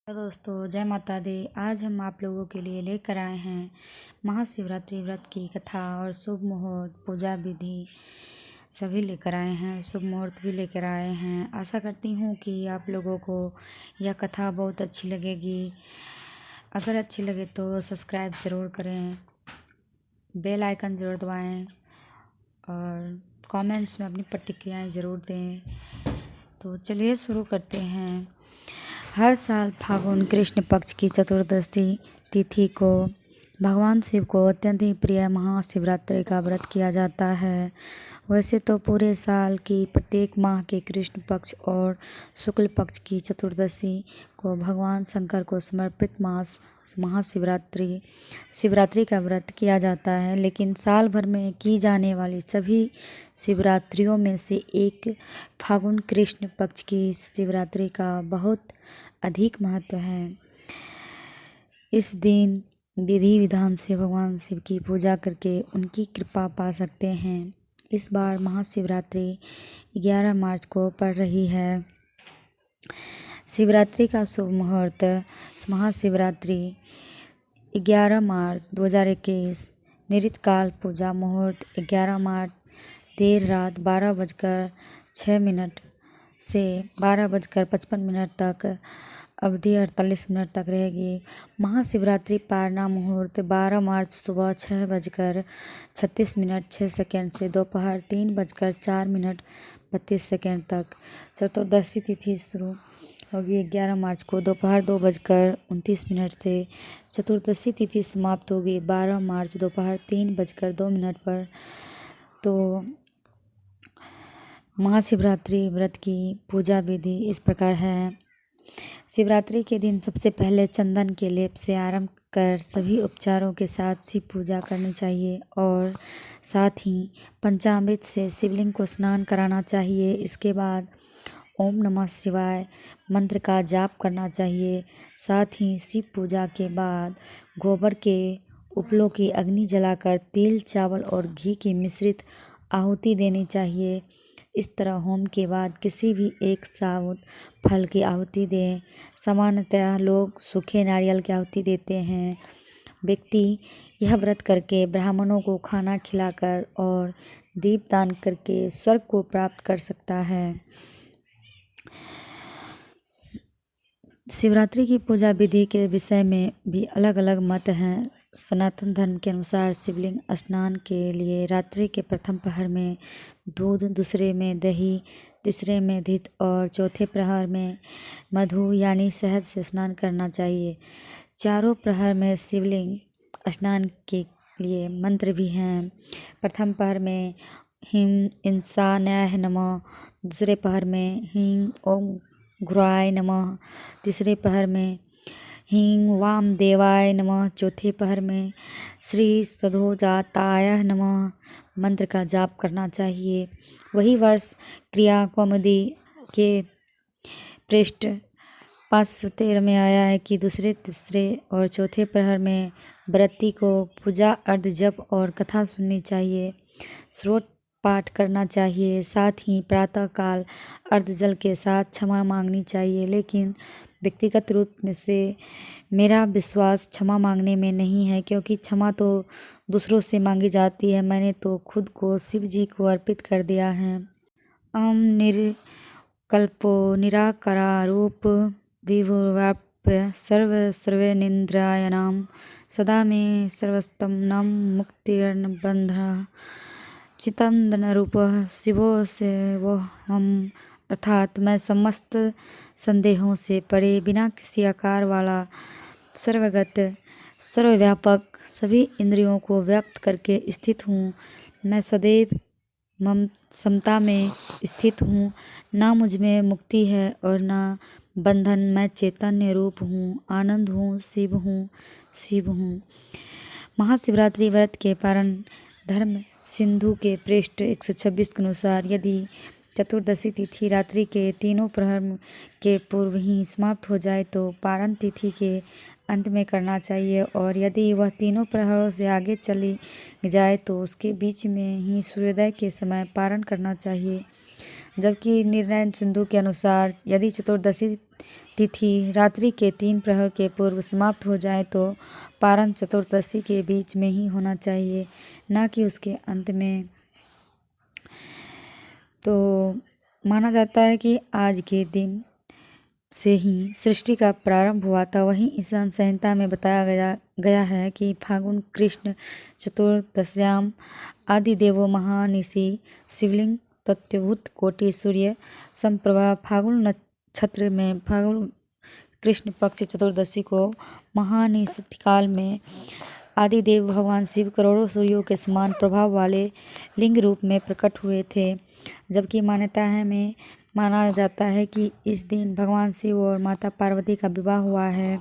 तो दोस्तों, जय माता दी। आज हम आप लोगों के लिए लेकर आए हैं महाशिवरात्रि व्रत की कथा और शुभ मुहूर्त, पूजा विधि सभी लेकर आए हैं। शुभ मुहूर्त भी लेकर आए हैं। आशा करती हूँ कि आप लोगों को यह कथा बहुत अच्छी लगेगी। अगर अच्छी लगे तो सब्सक्राइब ज़रूर करें, बेल आइकन ज़रूर दबाएं और कमेंट्स में अपनी प्रतिक्रियाएं ज़रूर दें। तो चलिए शुरू करते हैं। हर साल फागुन कृष्ण पक्ष की चतुर्दशी तिथि को भगवान शिव को अत्यंत ही प्रिय महाशिवरात्रि का व्रत किया जाता है। वैसे तो पूरे साल की प्रत्येक माह के कृष्ण पक्ष और शुक्ल पक्ष की चतुर्दशी को भगवान शंकर को समर्पित मास शिवरात्रि का व्रत किया जाता है, लेकिन साल भर में की जाने वाली सभी शिवरात्रियों में से एक फागुन कृष्ण पक्ष की शिवरात्रि का बहुत अधिक महत्व है। इस दिन विधि विधान से भगवान शिव की पूजा करके उनकी कृपा पा सकते हैं। इस बार महाशिवरात्रि 11 मार्च को पड़ रही है। शिवरात्रि का शुभ मुहूर्त महाशिवरात्रि 11 मार्च 2021, नृत्यकाल पूजा मुहूर्त 11 मार्च देर रात 12:06 से 12:55 तक, अवधि 48 मिनट तक रहेगी। महाशिवरात्रि पारना मुहूर्त 12 मार्च सुबह 6:36 से दोपहर 3:04 तक। चतुर्दशी तिथि शुरू होगी 11 मार्च को दोपहर 2:29 से। चतुर्दशी तिथि समाप्त होगी 12 मार्च दोपहर 3:02 पर। तो महाशिवरात्रि व्रत की पूजा विधि इस प्रकार है। शिवरात्रि के दिन सबसे पहले चंदन के लेप से आरंभ कर सभी उपचारों के साथ शिव पूजा करनी चाहिए और साथ ही पंचामृत से शिवलिंग को स्नान कराना चाहिए। इसके बाद ओम नमः शिवाय मंत्र का जाप करना चाहिए। साथ ही शिव पूजा के बाद गोबर के उपलों की अग्नि जलाकर तिल, चावल और घी की मिश्रित आहुति देनी चाहिए। इस तरह होम के बाद किसी भी एक साबुत फल की आहुति दें। सामान्यतः लोग सूखे नारियल की आहुति देते हैं। व्यक्ति यह व्रत करके ब्राह्मणों को खाना खिलाकर और दीपदान करके स्वर्ग को प्राप्त कर सकता है। शिवरात्रि की पूजा विधि के विषय में भी अलग अलग मत हैं। सनातन धर्म के अनुसार शिवलिंग स्नान के लिए रात्रि के प्रथम प्रहर में दूध, दूसरे में दही, तीसरे में घृत और चौथे प्रहर में मधु यानी शहद से स्नान करना चाहिए। चारों प्रहर में शिवलिंग स्नान के लिए मंत्र भी हैं। प्रथम प्रहर में ह्रीं इंसान्याय नमः, दूसरे प्रहर में ह्रीं ओम गुरुआय नमः, तीसरे प्रहर में ह्रीं वामदेवाय नमः, चौथे प्रहर में श्री सदोजाताय नमः मंत्र का जाप करना चाहिए। वही वर्ष क्रिया कौमुदी के पृष्ठ 513 में आया है कि दूसरे, तीसरे और चौथे प्रहर में व्रती को पूजा, अर्ध जप और कथा सुननी चाहिए, श्रोत पाठ करना चाहिए। साथ ही प्रातःकाल अर्ध जल के साथ क्षमा मांगनी चाहिए। लेकिन व्यक्तिगत रूप में से मेरा विश्वास क्षमा मांगने में नहीं है, क्योंकि क्षमा तो दूसरों से मांगी जाती है। मैंने तो खुद को शिव जी को अर्पित कर दिया है। अहम निर्कल्पो निराकारारूप विभुर्व्याप्य सर्वनिन्द्रायाणां सदा मे सर्वस्तं नम मुक्तिर्बन्धः चित्तानंदरूपः शिवोऽहम्, अर्थात मैं समस्त संदेहों से परे, बिना किसी आकार वाला, सर्वगत, सर्वव्यापक, सभी इंद्रियों को व्याप्त करके स्थित हूँ। मैं सदैव समता में स्थित हूँ। ना मुझ में मुक्ति है और ना बंधन। मैं चैतन्य रूप हूँ, आनंद हूँ, शिव हूँ। महाशिवरात्रि व्रत के पारण धर्म सिंधु के पृष्ठ 126 के अनुसार यदि चतुर्दशी तिथि रात्रि के तीनों प्रहर के पूर्व ही समाप्त हो जाए तो पारण तिथि के अंत में करना चाहिए, और यदि वह तीनों प्रहरों से आगे चली जाए तो उसके बीच में ही सूर्योदय के समय पारण करना चाहिए। जबकि निर्णय सिंधु के अनुसार यदि चतुर्दशी तिथि रात्रि के 3 प्रहर के पूर्व समाप्त हो जाए तो पारण चतुर्दशी के बीच में ही होना चाहिए, न कि उसके अंत में। तो माना जाता है कि आज के दिन से ही सृष्टि का प्रारंभ हुआ था। वहीं ईशान संहिता में बताया गया है कि फागुन कृष्ण चतुर्दश्याम आदिदेवो महानिशि शिवलिंग तत्वभूत कोटि सूर्य संप्रभा। फागुन नक्षत्र में फागुन कृष्ण पक्ष चतुर्दशी को महानिशि काल में आदिदेव भगवान शिव करोड़ों सूर्यों के समान प्रभाव वाले लिंग रूप में प्रकट हुए थे। जबकि माना जाता है कि इस दिन भगवान शिव और माता पार्वती का विवाह हुआ है।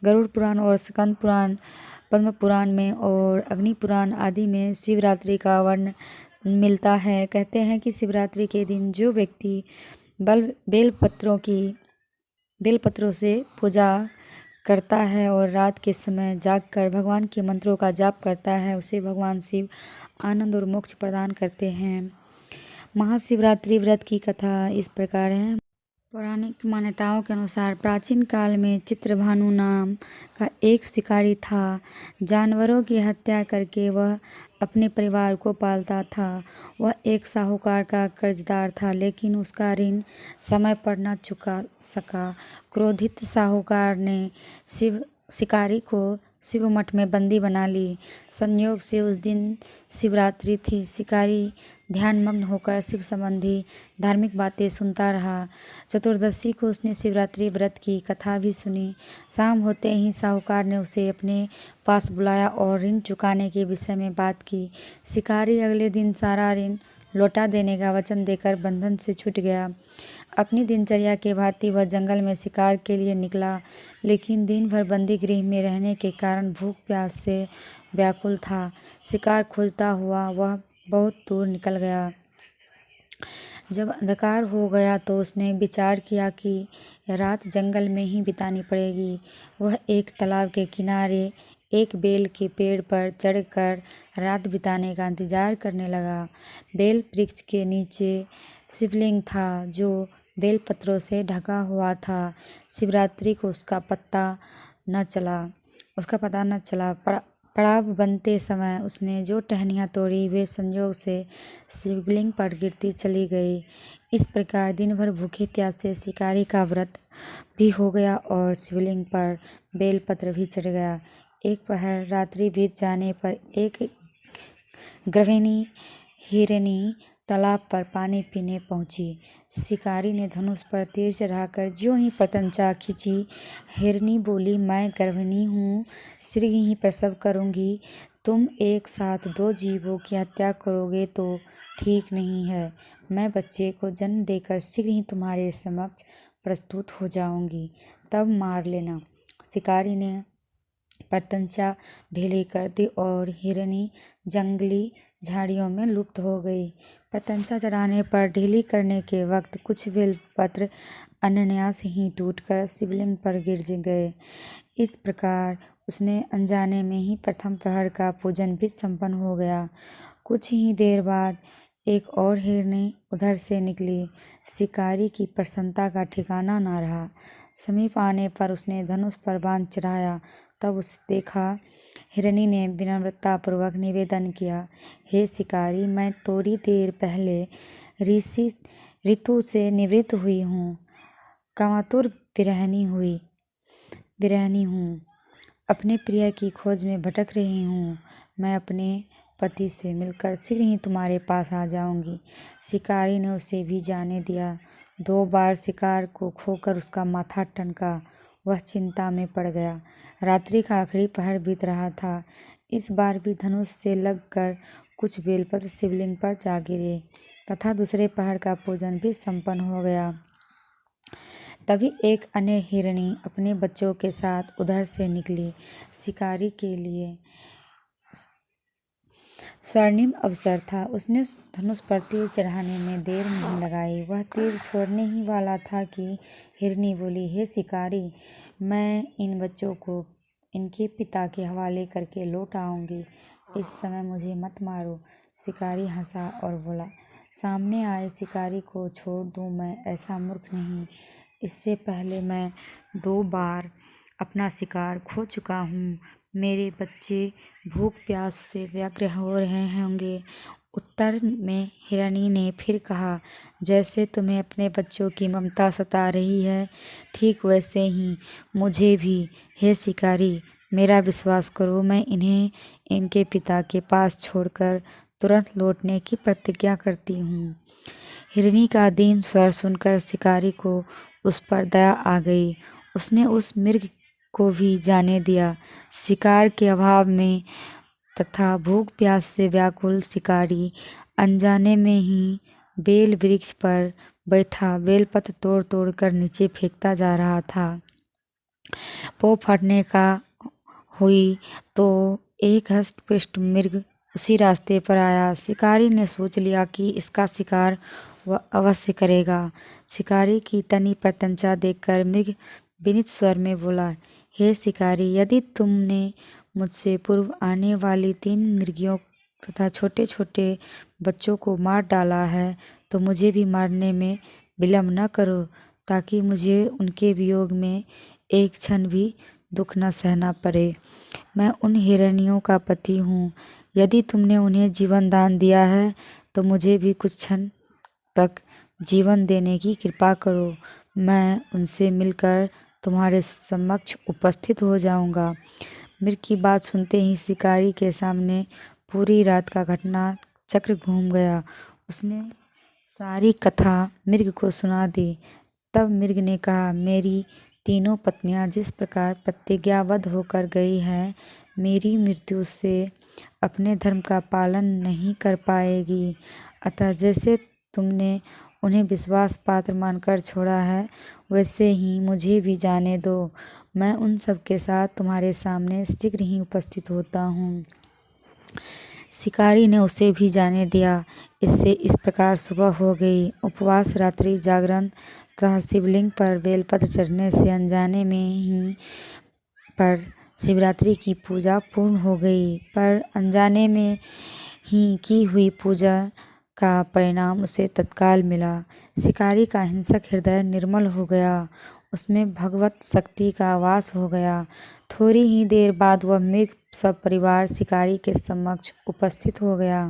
गरुड़ पुराण और स्कंद पुराण, पद्म पुराण में और अग्नि पुराण आदि में शिवरात्रि का वर्णन मिलता है। कहते हैं कि शिवरात्रि के दिन जो व्यक्ति बेलपत्रों से पूजा करता है और रात के समय जागकर भगवान के मंत्रों का जाप करता है, उसे भगवान शिव आनंद और मोक्ष प्रदान करते हैं। महाशिवरात्रि व्रत की कथा इस प्रकार है। पौराणिक मान्यताओं के अनुसार प्राचीन काल में चित्रभानु नाम का एक शिकारी था। जानवरों की हत्या करके वह अपने परिवार को पालता था। वह एक साहूकार का कर्जदार था, लेकिन उसका ऋण समय पर न चुका सका। क्रोधित साहूकार ने शिकारी को शिव मठ में बंदी बना ली। संयोग से उस दिन शिवरात्रि थी। शिकारी ध्यानमग्न होकर शिव संबंधी धार्मिक बातें सुनता रहा। चतुर्दशी को उसने शिवरात्रि व्रत की कथा भी सुनी। शाम होते ही साहूकार ने उसे अपने पास बुलाया और ऋण चुकाने के विषय में बात की। शिकारी अगले दिन सारा ऋण लौटा देने का वचन देकर बंधन से छूट गया। अपनी दिनचर्या के भांति वह जंगल में शिकार के लिए निकला, लेकिन दिन भर बंदी गृह में रहने के कारण भूख प्यास से व्याकुल था। शिकार खोजता हुआ वह बहुत दूर निकल गया। जब अंधकार हो गया तो उसने विचार किया कि रात जंगल में ही बितानी पड़ेगी। वह एक तालाब के किनारे एक बेल के पेड़ पर चढ़कर रात बिताने का इंतजार करने लगा। बेल वृक्ष के नीचे शिवलिंग था जो बेलपत्रों से ढका हुआ था। शिवरात्रि को उसका पता न चला। पड़ाव बनते समय उसने जो टहनियाँ तोड़ी वे संयोग से शिवलिंग पर गिरती चली गई। इस प्रकार दिन भर भूखे प्यासे शिकारी का व्रत भी हो गया और शिवलिंग पर बेलपत्र भी चढ़ गया। एक पहर रात्रि बीत जाने पर एक गृहिणी हिरनी तालाब पर पानी पीने पहुंची। शिकारी ने धनुष पर तीर चढ़ाकर ज्यों ही प्रत्यंचा खींची, हिरनी बोली, मैं गर्भिणी हूँ, शीघ्र ही प्रसव करूँगी। तुम एक साथ 2 जीवों की हत्या करोगे तो ठीक नहीं है। मैं बच्चे को जन्म देकर शीघ्र ही तुम्हारे समक्ष प्रस्तुत हो जाऊँगी, तब मार लेना। शिकारी ने प्रत्यंचा ढीली कर दी और हिरनी जंगली झाड़ियों में लुप्त हो गई। प्रत्यंचा चढ़ाने पर ढीली करने के वक्त कुछ बेलपत्र अनायास ही टूटकर शिवलिंग पर गिर गए। इस प्रकार उसने अनजाने में ही प्रथम प्रहर का पूजन भी संपन्न हो गया। कुछ ही देर बाद एक और हिरनी उधर से निकली। शिकारी की प्रसन्नता का ठिकाना न रहा। समीप आने पर उसने धनुष पर बाण चढ़ाया। तब देखा हिरनी ने विनम्रतापूर्वक निवेदन किया, हे शिकारी, मैं थोड़ी देर पहले ऋतु से निवृत्त हुई हूँ, कामातुर विरहिणी हूँ, अपने प्रिय की खोज में भटक रही हूँ। मैं अपने पति से मिलकर शीघ्र ही तुम्हारे पास आ जाऊंगी। शिकारी ने उसे भी जाने दिया। 2 बार शिकार को खोकर उसका माथा टनका। वह चिंता में पड़ गया। रात्रि का आखिरी पहर बीत रहा था। इस बार भी धनुष से लगकर कुछ बेलपत्र शिवलिंग पर जा गिरे तथा दूसरे पहर का पूजन भी संपन्न हो गया। तभी एक अन्य हिरनी अपने बच्चों के साथ उधर से निकली। शिकारी के लिए स्वर्णिम अवसर था। उसने धनुष पर तीर चढ़ाने में देर नहीं लगाई। वह तीर छोड़ने ही वाला था कि हिरनी बोली, हे शिकारी, मैं इन बच्चों को इनके पिता के हवाले करके लौट आऊंगी। इस समय मुझे मत मारो। शिकारी हंसा और बोला, सामने आए शिकारी को छोड़ दूं मैं ऐसा मूर्ख नहीं। इससे पहले मैं 2 बार अपना शिकार खो चुका हूँ। मेरे बच्चे भूख प्यास से व्यग्र हो रहे होंगे। उत्तर में हिरनी ने फिर कहा, जैसे तुम्हें अपने बच्चों की ममता सता रही है, ठीक वैसे ही मुझे भी। हे शिकारी, मेरा विश्वास करो, मैं इन्हें इनके पिता के पास छोड़कर तुरंत लौटने की प्रतिज्ञा करती हूँ। हिरनी का दीन स्वर सुनकर शिकारी को उस पर दया आ गई। उसने उस मृग को भी जाने दिया। शिकार के अभाव में तथा भूख प्यास से व्याकुल शिकारी अनजाने में ही बेल वृक्ष पर बैठा बेलपत्र तोड़ तोड़ कर नीचे फेंकता जा रहा था। पौ फटने का हुई तो एक हष्ट-पुष्ट मृग उसी रास्ते पर आया। शिकारी ने सोच लिया कि इसका शिकार वह अवश्य करेगा। शिकारी की तनी प्रत्यंचा देखकर मृग विनीत स्वर में बोला, हे शिकारी, यदि तुमने मुझसे पूर्व आने वाली 3 मृगियों तथा छोटे छोटे बच्चों को मार डाला है तो मुझे भी मारने में विलम्ब न करो, ताकि मुझे उनके वियोग में एक क्षण भी दुख न सहना पड़े। मैं उन हिरनियों का पति हूँ। यदि तुमने उन्हें जीवन दान दिया है तो मुझे भी कुछ क्षण तक जीवन देने की कृपा करो। मैं उनसे मिलकर तुम्हारे समक्ष उपस्थित हो जाऊंगा। मृग की बात सुनते ही शिकारी के सामने पूरी रात का घटना चक्र घूम गया। उसने सारी कथा मृग को सुना दी। तब मृग ने कहा, मेरी तीनों पत्नियां जिस प्रकार प्रतिज्ञाबद्ध होकर गई हैं, मेरी मृत्यु से अपने धर्म का पालन नहीं कर पाएगी। अतः जैसे तुमने उन्हें विश्वास पात्र मानकर छोड़ा है, वैसे ही मुझे भी जाने दो। मैं उन सब के साथ तुम्हारे सामने शीघ्र ही उपस्थित होता हूँ। शिकारी ने उसे भी जाने दिया। इससे इस प्रकार सुबह हो गई। उपवास, रात्रि जागरण तथा शिवलिंग पर बेलपत्र चढ़ने से अनजाने में ही पर शिवरात्रि की पूजा पूर्ण हो गई। पर अनजाने में ही की हुई पूजा का परिणाम उसे तत्काल मिला। शिकारी का हिंसक हृदय निर्मल हो गया। उसमें भगवत शक्ति का वास हो गया। थोड़ी ही देर बाद वह मृग सब परिवार शिकारी के समक्ष उपस्थित हो गया,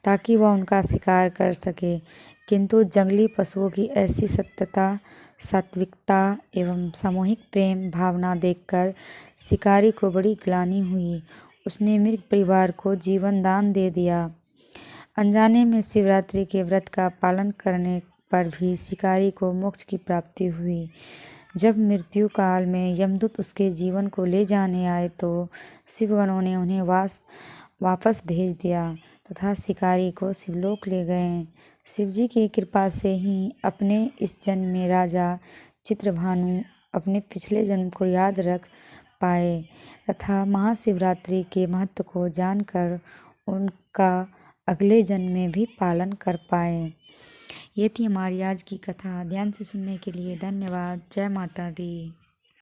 ताकि वह उनका शिकार कर सके। किंतु जंगली पशुओं की ऐसी सत्यता, सात्विकता एवं सामूहिक प्रेम भावना देखकर शिकारी को बड़ी ग्लानि हुई। उसने मृग परिवार को जीवन दान दे दिया। अनजाने में शिवरात्रि के व्रत का पालन करने पर भी शिकारी को मोक्ष की प्राप्ति हुई। जब मृत्यु काल में यमदूत उसके जीवन को ले जाने आए तो शिवगणों ने उन्हें वापस भेज दिया तथा शिकारी को शिवलोक ले गए। शिवजी की कृपा से ही अपने इस जन्म में राजा चित्रभानु अपने पिछले जन्म को याद रख पाए तथा महाशिवरात्रि के महत्व को जानकर उनका अगले जन्म में भी पालन कर पाए। ये थी हमारी आज की कथा। ध्यान से सुनने के लिए धन्यवाद। जय माता दी।